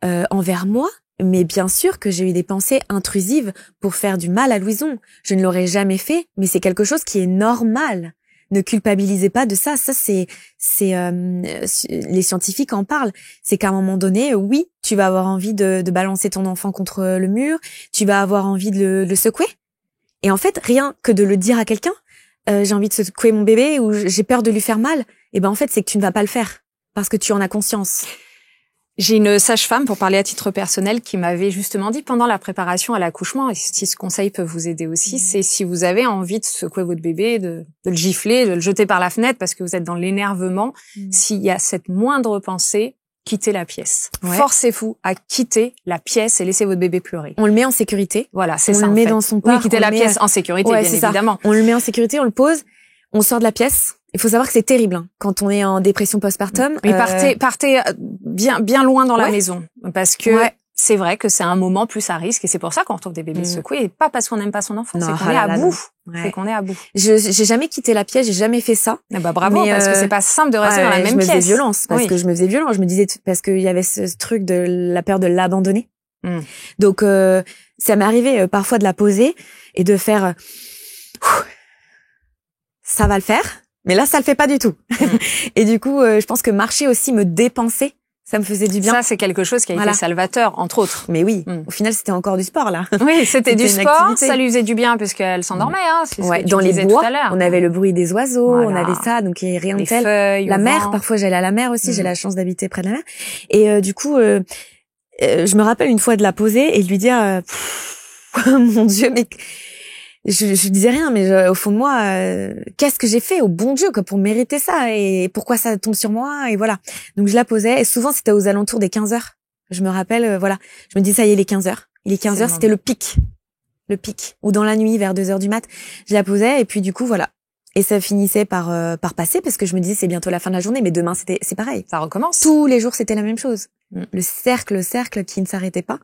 Speaker 1: envers moi, mais bien sûr que j'ai eu des pensées intrusives pour faire du mal à Louison. Je ne l'aurais jamais fait, mais c'est quelque chose qui est normal. Ne culpabilisez pas de ça. Ça, c'est les scientifiques en parlent. C'est qu'à un moment donné, oui, tu vas avoir envie de balancer ton enfant contre le mur. Tu vas avoir envie de le secouer. Et en fait, rien que de le dire à quelqu'un, j'ai envie de secouer mon bébé ou j'ai peur de lui faire mal. Et ben en fait, c'est que tu ne vas pas le faire parce que tu en as conscience.
Speaker 2: J'ai une sage-femme, pour parler à titre personnel, qui m'avait justement dit pendant la préparation à l'accouchement, et si ce conseil peut vous aider aussi, c'est si vous avez envie de secouer votre bébé, de le gifler, de le jeter par la fenêtre parce que vous êtes dans l'énervement, s'il y a cette moindre pensée, quittez la pièce. Ouais. Forcez-vous à quitter la pièce et laissez votre bébé pleurer.
Speaker 1: On le met en sécurité.
Speaker 2: Voilà, c'est ça.
Speaker 1: On le met dans son parc.
Speaker 2: Oui, quittez la pièce en sécurité, bien évidemment.
Speaker 1: On le met en sécurité, on le pose, on sort de la pièce. Il faut savoir que c'est terrible hein, quand on est en dépression postpartum.
Speaker 2: Mais partez bien loin dans la maison parce que c'est vrai que c'est un moment plus à risque et c'est pour ça qu'on retrouve des bébés secoués et pas parce qu'on n'aime pas son enfant, c'est qu'on est à bout. C'est qu'on est à bout.
Speaker 1: J'ai jamais quitté la pièce, j'ai jamais fait ça.
Speaker 2: Bravo, parce que c'est pas simple de rester dans la même pièce.
Speaker 1: Je me faisais violence parce que je me faisais violence. Je me disais parce qu'il y avait ce truc de la peur de l'abandonner. Donc ça m'est arrivé parfois de la poser et de faire ça va le faire. Mais là, ça le fait pas du tout. Et du coup, je pense que marcher aussi, me dépenser, ça me faisait du bien.
Speaker 2: Ça, c'est quelque chose qui a été salvateur, entre autres.
Speaker 1: Mais oui, au final, c'était encore du sport, là.
Speaker 2: Oui, c'était du sport, activité. Ça lui faisait du bien puisqu'elle s'endormait, hein. C'est ce que tu
Speaker 1: dans les bois,
Speaker 2: tout à l'heure.
Speaker 1: On avait le bruit des oiseaux, on avait ça, donc il y avait rien de tel.
Speaker 2: Feuilles,
Speaker 1: la mer, parfois j'allais à la mer aussi, j'ai la chance d'habiter près de la mer. Et du coup, je me rappelle une fois de la poser et de lui dire, mon Dieu, mais... Je disais rien, mais au fond de moi, qu'est-ce que j'ai fait au bon Dieu pour mériter ça et pourquoi ça tombe sur moi et voilà. Donc je la posais et souvent c'était aux alentours des 15 heures. Je me rappelle, je me dis ça y est, il est 15 heures. Il est 15 heures, c'était le pic. Ou dans la nuit vers 2 heures du mat, je la posais et puis du coup voilà. Et ça finissait par passer parce que je me disais c'est bientôt la fin de la journée, mais demain c'est pareil.
Speaker 2: Ça recommence.
Speaker 1: Tous les jours c'était la même chose. Le cercle qui ne s'arrêtait pas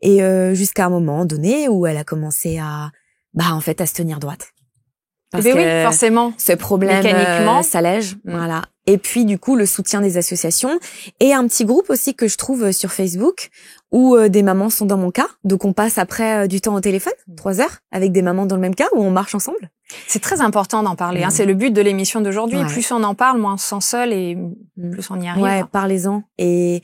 Speaker 1: et jusqu'à un moment donné où elle a commencé à se tenir droite. Parce que
Speaker 2: oui, forcément.
Speaker 1: Ce problème s'allège, voilà. Et puis du coup le soutien des associations et un petit groupe aussi que je trouve sur Facebook où des mamans sont dans mon cas. Donc on passe après du temps au téléphone, 3 heures, avec des mamans dans le même cas où on marche ensemble.
Speaker 2: C'est très important d'en parler. Hein. C'est le but de l'émission d'aujourd'hui. Ouais. Plus on en parle, moins on se sent seul et plus on y arrive.
Speaker 1: Ouais, parlez-en. Et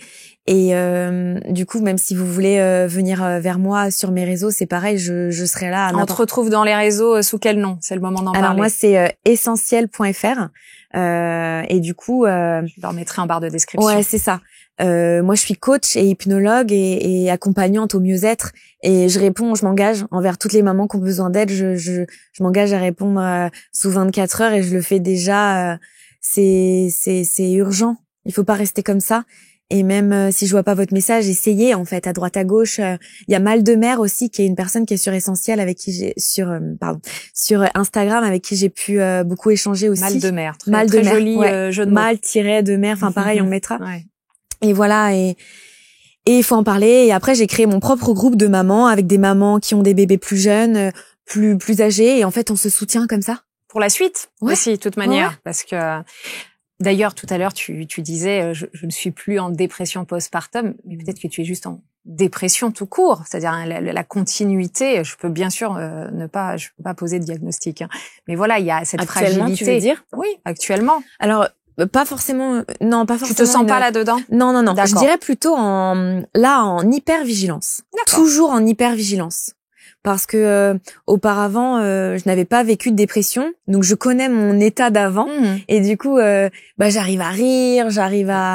Speaker 1: du coup, même si vous voulez venir vers moi sur mes réseaux, c'est pareil, je serai là.
Speaker 2: On te retrouve dans les réseaux sous quel nom? C'est le moment d'en parler.
Speaker 1: Alors moi, c'est essentiel.fr. Et du coup,
Speaker 2: je le remettrai en barre de description.
Speaker 1: Ouais, c'est ça. Moi, je suis coach et hypnologue et accompagnante au mieux-être. Et je m'engage envers toutes les mamans qui ont besoin d'aide. Je m'engage à répondre sous 24 heures et je le fais déjà. C'est urgent. Il faut pas rester comme ça. Et même si je vois pas votre message, essayez en fait à droite à gauche. Il y a Mal de Mer aussi, qui est une personne qui est sur Essentiel, avec qui j'ai sur Instagram, avec qui j'ai pu beaucoup échanger aussi.
Speaker 2: Mal de Mer,
Speaker 1: très
Speaker 2: joli jeu de mots.
Speaker 1: Mal-de-mer, enfin pareil, on mettra.
Speaker 2: Ouais.
Speaker 1: Et voilà, et il faut en parler. Et après, j'ai créé mon propre groupe de mamans avec des mamans qui ont des bébés plus jeunes, plus âgés, et en fait, on se soutient comme ça.
Speaker 2: Pour la suite aussi, de toute manière,
Speaker 1: Ouais.
Speaker 2: parce que d'ailleurs, tout à l'heure, tu disais, je ne suis plus en dépression postpartum, mais peut-être que tu es juste en dépression tout court, c'est-à-dire la continuité. Je peux bien sûr je peux pas poser de diagnostic, hein. Mais voilà, il y a cette fragilité.
Speaker 1: Tu veux dire?
Speaker 2: Oui, actuellement.
Speaker 1: Alors, pas forcément. Non, pas forcément.
Speaker 2: Tu te sens pas là-dedans?
Speaker 1: Non.
Speaker 2: D'accord.
Speaker 1: Je dirais plutôt en hypervigilance.
Speaker 2: D'accord.
Speaker 1: Toujours en hypervigilance. Parce que auparavant, je n'avais pas vécu de dépression, donc je connais mon état d'avant, et du coup, j'arrive à rire,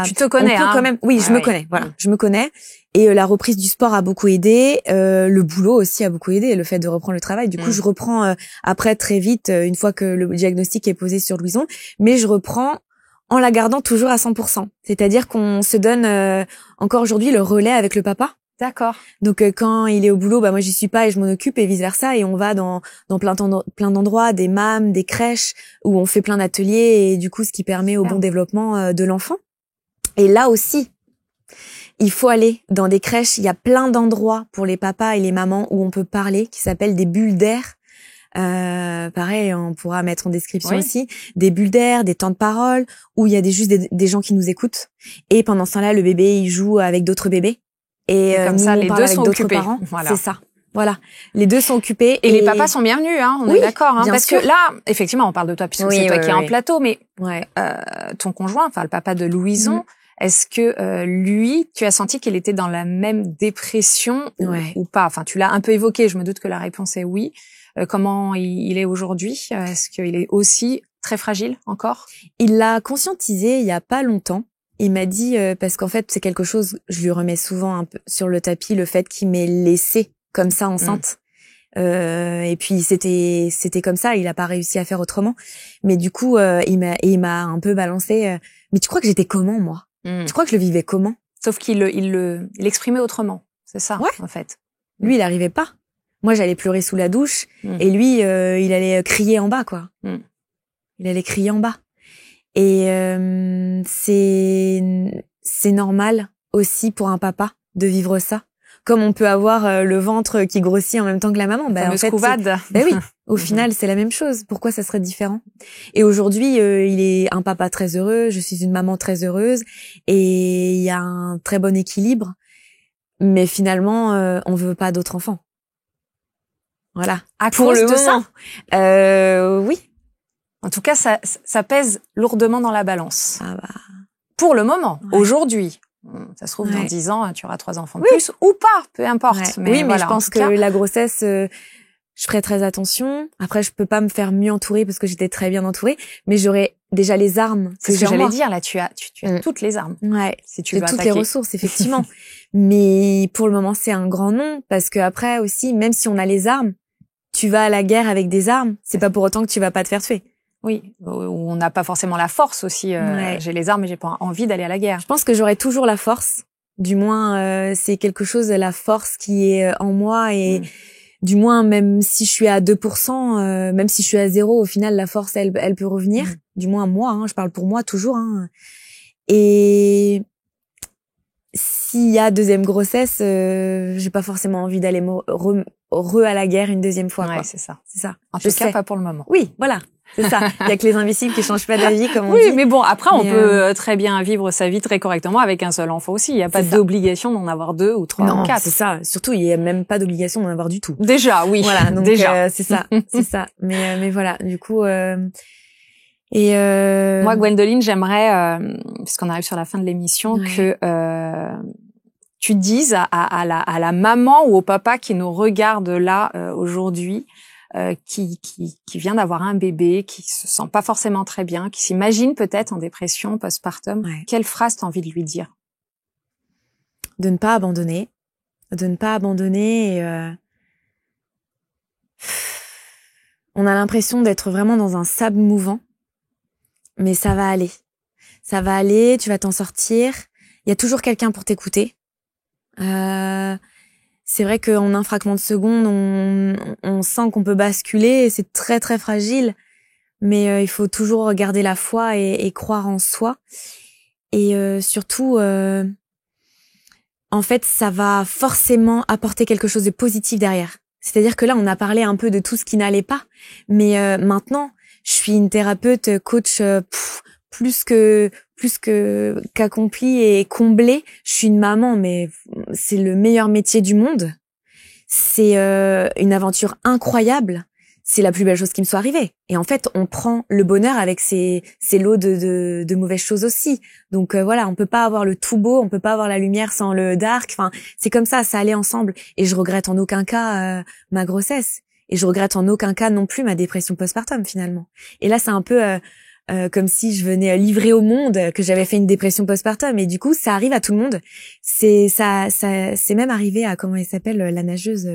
Speaker 2: Tu te connais, hein?
Speaker 1: Quand même. Oui, je me connais. Voilà, je me connais. Et la reprise du sport a beaucoup aidé, le boulot aussi a beaucoup aidé, le fait de reprendre le travail. Du coup, je reprends après très vite, une fois que le diagnostic est posé sur Louison, mais je reprends en la gardant toujours à 100%. C'est-à-dire qu'on se donne encore aujourd'hui le relais avec le papa.
Speaker 2: D'accord.
Speaker 1: Donc quand il est au boulot, moi j'y suis pas et je m'en occupe, et vice versa, et on va dans plein d'endroits, des MAM, des crèches où on fait plein d'ateliers, et du coup ce qui permet au bon développement de l'enfant. Et là aussi, il faut aller dans des crèches, il y a plein d'endroits pour les papas et les mamans où on peut parler, qui s'appellent des bulles d'air. Pareil, on pourra mettre en description aussi des bulles d'air, des temps de parole où il y a juste des gens qui nous écoutent, et pendant ce temps-là le bébé il joue avec d'autres bébés. Et
Speaker 2: comme ça, les deux sont occupés.
Speaker 1: Parents.
Speaker 2: Voilà.
Speaker 1: C'est ça. Voilà. Les deux sont occupés.
Speaker 2: Et les papas sont bienvenus, hein. On est d'accord, hein. Parce que là, effectivement, on parle de toi puisque c'est toi qui es en plateau, mais, ton conjoint, enfin, le papa de Louison, est-ce que, lui, tu as senti qu'il était dans la même dépression ou pas? Enfin, tu l'as un peu évoqué. Je me doute que la réponse est oui. Comment il est aujourd'hui? Est-ce qu'il est aussi très fragile encore?
Speaker 1: Il l'a conscientisé il y a pas longtemps. Il m'a dit, parce qu'en fait, c'est quelque chose, je lui remets souvent un peu sur le tapis, le fait qu'il m'ait laissée comme ça enceinte. Et puis, c'était comme ça, il a pas réussi à faire autrement. Mais du coup, il m'a un peu balancé, mais tu crois que j'étais comment, moi? Tu crois que je le vivais comment?
Speaker 2: Sauf qu'il l'exprimait autrement. C'est ça, en fait.
Speaker 1: Lui, il arrivait pas. Moi, j'allais pleurer sous la douche, et lui, il allait crier en bas, quoi. Il allait crier en bas. Et c'est normal aussi pour un papa de vivre ça. Comme on peut avoir le ventre qui grossit en même temps que la maman.
Speaker 2: En fait,
Speaker 1: oui, au final, c'est la même chose. Pourquoi ça serait différent? Et aujourd'hui, il est un papa très heureux, je suis une maman très heureuse, et il y a un très bon équilibre. Mais finalement, on veut pas d'autres enfants. Voilà.
Speaker 2: À cause de ça?
Speaker 1: Oui.
Speaker 2: En tout cas, ça pèse lourdement dans la balance.
Speaker 1: Ah bah.
Speaker 2: Pour le moment, aujourd'hui. Ça se trouve, dans 10 ans, tu auras 3 enfants de plus ou pas, peu importe.
Speaker 1: Mais voilà, je pense que la grossesse, je ferai très attention. Après, je peux pas me faire mieux entourer parce que j'étais très bien entourée, mais j'aurai déjà les armes.
Speaker 2: C'est ce que j'allais dire, là, tu as toutes les armes.
Speaker 1: Ouais.
Speaker 2: Si tu veux
Speaker 1: toutes
Speaker 2: attaquer.
Speaker 1: les ressources, effectivement. Mais pour le moment, c'est un grand non, parce que après aussi, même si on a les armes, tu vas à la guerre avec des armes, c'est pas pour autant que tu vas pas te faire tuer.
Speaker 2: Oui, on n'a pas forcément la force aussi. J'ai les armes, mais j'ai pas envie d'aller à la guerre.
Speaker 1: Je pense que j'aurai toujours la force. Du moins, c'est quelque chose, la force qui est en moi, et du moins, même si je suis à 2%, même si je suis à 0, au final, la force, elle peut revenir. Du moins, moi, hein, je parle pour moi toujours. Hein. Et s'il y a deuxième grossesse, j'ai pas forcément envie d'aller à la guerre une deuxième fois.
Speaker 2: Ouais, c'est ça.
Speaker 1: C'est ça.
Speaker 2: En tout cas, pas pour le moment.
Speaker 1: Oui, voilà. C'est ça. Il y a que les imbéciles qui changent pas d'avis, comme on dit.
Speaker 2: Oui, mais bon, après, on peut très bien vivre sa vie très correctement avec un seul enfant aussi. Il n'y a pas d'obligation d'en avoir 2 ou 3 ou 4.
Speaker 1: C'est ça. Surtout, il y a même pas d'obligation d'en avoir du tout.
Speaker 2: Déjà, oui.
Speaker 1: Voilà. Donc,
Speaker 2: déjà.
Speaker 1: C'est ça. C'est ça. Mais voilà. Du coup,
Speaker 2: moi, Gwendoline, j'aimerais, puisqu'on arrive sur la fin de l'émission, que, tu dises à la maman ou au papa qui nous regarde là, aujourd'hui, qui vient d'avoir un bébé, qui se sent pas forcément très bien, qui s'imagine peut-être en dépression postpartum, quelle phrase t'as envie de lui dire?
Speaker 1: De ne pas abandonner. De ne pas abandonner. On a l'impression d'être vraiment dans un sable mouvant, mais ça va aller. Ça va aller, tu vas t'en sortir. il y a toujours quelqu'un pour t'écouter. C'est vrai qu'en un fragment de seconde, on sent qu'on peut basculer, et c'est très très fragile, mais il faut toujours garder la foi et croire en soi. Et surtout, en fait, ça va forcément apporter quelque chose de positif derrière. C'est-à-dire que là, on a parlé un peu de tout ce qui n'allait pas, mais maintenant, je suis une thérapeute, coach, plus qu'accomplie et comblée. Je suis une maman, mais c'est le meilleur métier du monde. C'est une aventure incroyable. C'est la plus belle chose qui me soit arrivée. Et en fait, on prend le bonheur avec ses lots de mauvaises choses aussi. Donc voilà, on peut pas avoir le tout beau, on peut pas avoir la lumière sans le dark. Enfin, c'est comme ça allait ensemble. Et je regrette en aucun cas ma grossesse. Et je regrette en aucun cas non plus ma dépression postpartum finalement. Et là, c'est un peu comme si je venais livrer au monde que j'avais fait une dépression postpartum. Et du coup, ça arrive à tout le monde. C'est même arrivé à, comment elle s'appelle, la nageuse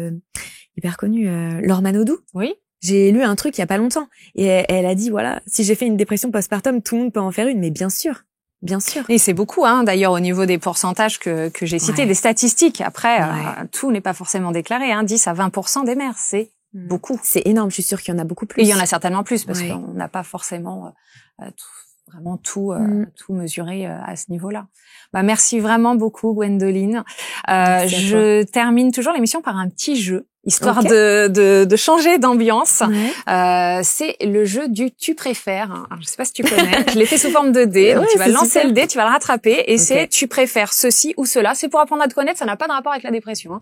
Speaker 1: hyper connue, Laure Manodou.
Speaker 2: Oui.
Speaker 1: J'ai lu un truc il y a pas longtemps et elle a dit voilà, si j'ai fait une dépression postpartum, tout le monde peut en faire une, mais bien sûr. Bien sûr.
Speaker 2: Et c'est beaucoup, d'ailleurs, au niveau des pourcentages que j'ai cités, des statistiques. Après, tout n'est pas forcément déclaré, 10 à 20% des mères, c'est beaucoup.
Speaker 1: C'est énorme, je suis sûre qu'il y en a beaucoup plus.
Speaker 2: Et il y en a certainement plus, parce qu'on n'a pas forcément tout mesuré à ce niveau-là. Merci vraiment beaucoup, Gwendoline. Je termine toujours l'émission par un petit jeu, histoire de changer d'ambiance. C'est le jeu du tu préfères. Alors, je sais pas si tu connais. Je l'ai fait sous forme de dé. Donc tu vas lancer le dé, tu vas le rattraper, et c'est tu préfères ceci ou cela. C'est pour apprendre à te connaître. Ça n'a pas de rapport avec la dépression.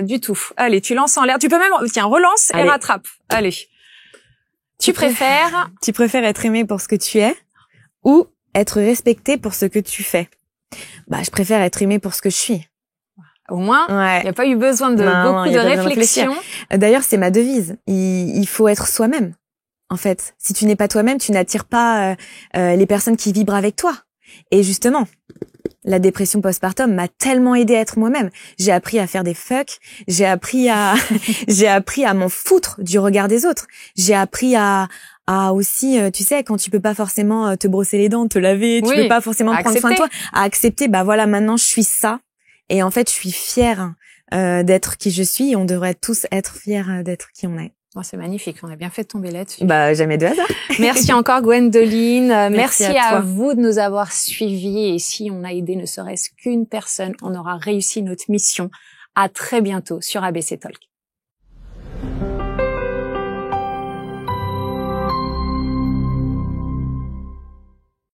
Speaker 2: Du tout. Allez, tu lances en l'air. Tu peux même, relance et rattrape. Allez. Tu préfères
Speaker 1: être aimé pour ce que tu es ou être respecté pour ce que tu fais? Je préfère être aimé pour ce que je suis.
Speaker 2: Au moins, il n'y a pas eu besoin de beaucoup de réflexion.
Speaker 1: D'ailleurs, c'est ma devise. Il faut être soi-même. En fait, si tu n'es pas toi-même, tu n'attires pas les personnes qui vibrent avec toi. Et justement, la dépression postpartum m'a tellement aidée à être moi-même. J'ai appris à faire des fucks. J'ai appris à m'en foutre du regard des autres. J'ai appris à aussi, tu sais, quand tu peux pas forcément te brosser les dents, te laver, tu peux pas forcément prendre soin de toi, à accepter, voilà, maintenant je suis ça. Et en fait, je suis fière d'être qui je suis, et on devrait tous être fiers d'être qui on est.
Speaker 2: C'est magnifique, on a bien fait de tomber là-dessus.
Speaker 1: Jamais de hasard.
Speaker 2: Merci encore, Gwendoline. Merci à vous de nous avoir suivis, et si on a aidé ne serait-ce qu'une personne, on aura réussi notre mission. À très bientôt sur ABC Talk.